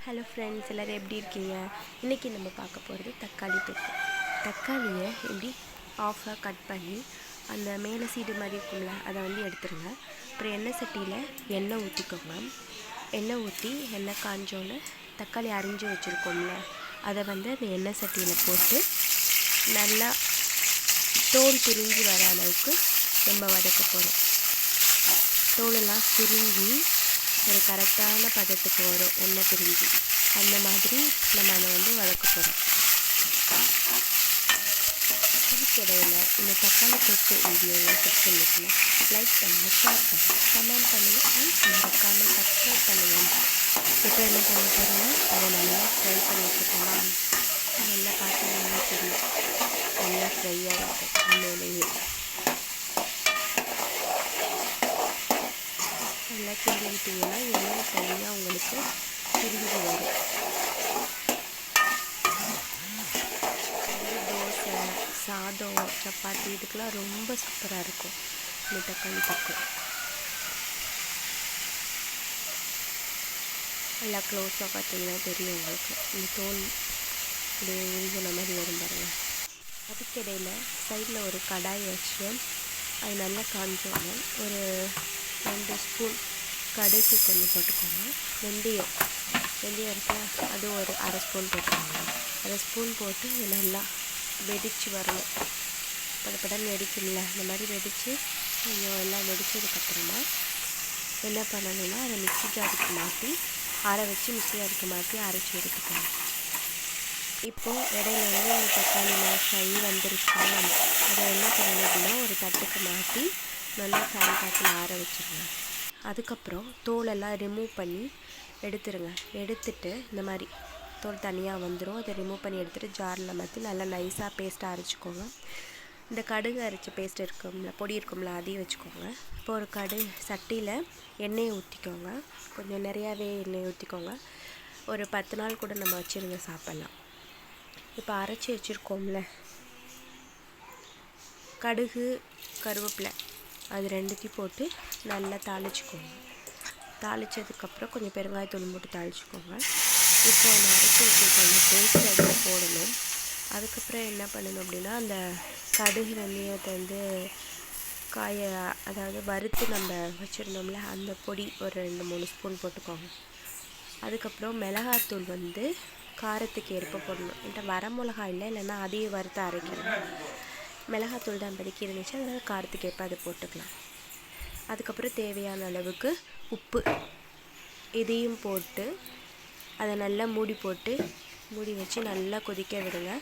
Hello friends, எல்லோரும் எப்படி இருக்கீங்க? இன்றைக்கி நம்ம பார்க்க போகிறது தக்காளி தொக்கு. தக்காளியை எப்படி ஆஃபாக கட் பண்ணி அந்த மேலே சீடு மாதிரி இருக்கும்ல, அதை எடுத்துருங்க. அப்புறம் எண்ணெய் சட்டியில் எண்ணெய் ஊற்றிக்கோங்க. எண்ணெய் ஊற்றி எண்ணெய் காஞ்சோன்னு தக்காளி அரிஞ்சு வச்சுருக்கோம்ல, அதை அந்த எண்ணெய் சட்டியில் போட்டு நல்லா தோல் பிரிஞ்சு வர அளவுக்கு நம்ம வதக்க போகிறோம். தோலெல்லாம் பிரிஞ்சு ஒரு கரெக்டான பதத்துக்கு வரும், எண்ணெய் பிரிஞ்சு அந்த மாதிரி நம்ம அதை வதக்க போகிறோம். இதுக்கிடையில் இந்த தக்காளி தொக்கு வீடியோவை பிடிச்சிருந்துச்சுன்னா லைக் பண்ணுங்கள், ஷேர் பண்ணுங்கள், கமெண்ட் பண்ணுங்கள் அண்ட் மறக்காமல் சப்ஸ்கிரைப் பண்ணுங்கள். இப்போ என்ன பண்ண போகிறோன்னா அதை நல்லா ஃப்ரை பண்ணி வச்சுக்கோமா. நல்லா பார்த்தீங்கன்னா தெரியும், நல்லா ஃப்ரையாக இருக்கும். உண்மையிலேயே நல்லா கிண்டிக்கிட்டிங்கன்னா எண்ணெய் தனியாக உங்களுக்கு பிரிஞ்சு வரும். தோசை, சாதம், சப்பாத்தி இதுக்கெலாம் ரொம்ப சூப்பராக இருக்கும் இந்த தக்காளி தொக்கு. நல்லா க்ளோஸாக பார்த்தீங்கன்னா தெரியும் உங்களுக்கு, இந்த தோல் இப்படி உறிஞ்சின மாதிரி வரும் பாருங்கள். அதுக்கிடையில் சைடில் ஒரு கடாய் வச்சு அது நல்லா காஞ்சோங்க. ஒரு 2 ஸ்பூன் கடுகு கொஞ்சம் போட்டுக்கோங்க. வெந்தயம் இருக்குல்ல, அது ஒரு அரை ஸ்பூன் போட்டுக்கோங்க. அரை ஸ்பூன் போட்டு இது நல்லா வெடித்து வரணும். படப்படன்னு வெடிக்கும்ல, இந்த மாதிரி வெடித்து கொஞ்சம் எல்லாம் வெடித்ததுக்கப்புறமா என்ன பண்ணணும்னா அதை மிக்ஸி ஜாருக்கு மாற்றி மிக்ஸி ஜாருக்கு மாற்றி அரைச்சி எடுத்துக்கோங்க. இப்போது இடையில இந்த தக்காளி மேஷாகி வந்துருச்சுன்னா அதை என்ன பண்ணணும் அப்படின்னா ஒரு தட்டுக்கு மாற்றி நல்லா ஃபேன் காற்றில் ஆற வச்சுருங்க. அதுக்கப்புறம் தோலெல்லாம் ரிமூவ் பண்ணி எடுத்துருங்க. எடுத்துட்டு இந்த மாதிரி தோல் தனியாக வந்துடும். அதை ரிமூவ் பண்ணி எடுத்துகிட்டு ஜாரில் மாற்றி நல்லா நைஸாக பேஸ்ட்டாக அரைச்சிக்கோங்க. இந்த கடுகு அரைச்ச பேஸ்ட் இருக்கும்ல, பொடி இருக்கும்ல, அதையும் வச்சுக்கோங்க. இப்போ ஒரு சட்டியில் எண்ணெயை ஊற்றிக்கோங்க. கொஞ்சம் நிறையாவே எண்ணெய் ஊற்றிக்கோங்க. ஒரு 10 நாள் கூட நம்ம வச்சுருங்க, சாப்பிட்லாம். இப்போ அரைச்சி வச்சுருக்கோம்ல, கடுகு கருவேப்பிலை அது 2த்தையும் போட்டு நல்லா தாளிச்சிக்கோங்க. தாளித்ததுக்கப்புறம் கொஞ்சம் பெருங்காயத்தூள் போட்டு தாளிச்சிக்கோங்க. இப்போ அந்த அரைச்சி வச்சுருக்கோங்க பேஸ்ட் அதில் போடணும். அதுக்கப்புறம் என்ன பண்ணணும் அப்படின்னா அந்த கடுகு வெந்தயத்தை அதாவது வறுத்து நம்ம வச்சுருந்தோம்ல, அந்த பொடி ஒரு 2-3 ஸ்பூன் போட்டுக்கோங்க. அதுக்கப்புறம் மிளகாத்தூள் காரத்துக்கு ஏற்ப போடணும். என்கிட்ட வர மிளகா இல்லைன்னா அதையும் வறுத்து அரைக்கணும். மிளகாத்தூள் தான் இப்போதைக்கு இருந்துச்சு, அதனால் காரத்துக்கு ஏற்ப அதை போட்டுக்கலாம். அதுக்கப்புறம் தேவையான அளவுக்கு உப்பு இதையும் போட்டு அதை நல்லா மூடி வச்சு நல்லா கொதிக்க விடுங்க.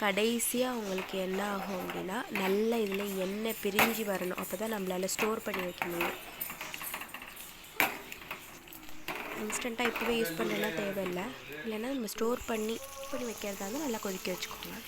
கடைசியாக உங்களுக்கு என்ன ஆகும் அப்படின்னா நல்லா இதில் எண்ணெய் பிரிஞ்சு வரணும். அப்போ தான் நம்மளால் ஸ்டோர் பண்ணி வைக்க முடியும். இன்ஸ்டண்ட்டாக இப்போவே யூஸ் பண்ணலாம் தேவையில்லை. இல்லைன்னா நம்ம ஸ்டோர் பண்ணி வைக்கிறதா இருந்தால் நல்லா கொதிக்க வச்சுக்கோங்க.